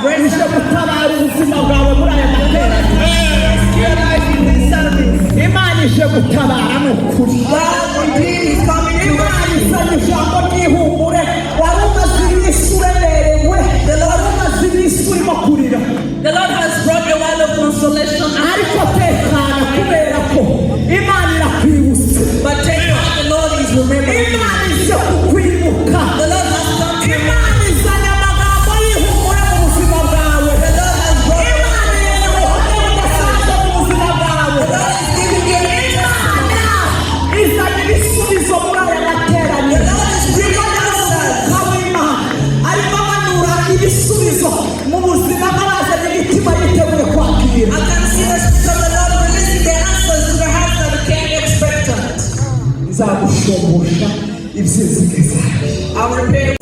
uje gutabara ubuzima bwawe muri aya materaniro. Imana ije gutabara ni ukuri. Imana izanye ijambo ry'ihumure. Wari umaze iminsi uremerewe, wari umaze iminsi urimo kurira. The Lord has brought a while of consolation. Ariko tekana kubera ko Imana irakwibutse. But take heart, the Lord is remembering. Imana ije kukwibuka. The Lord has come to Imana izanye amagambo y'ihumure mu buzima bwawe. The Lord has brought Imana izanye ubuhamya budasanzwe mu buzima bwawe. Imana izanye ibisubizo muri aya materaniro. Umwuka w'Imana arimo amanura ibisubizo mu buzima bw'abazanye imitima yiteguye kwakira. I can see the Spirit of the Lord releasing the answers to the hearts that became expectant. Nzagushombosha ibyizigiza. I will repair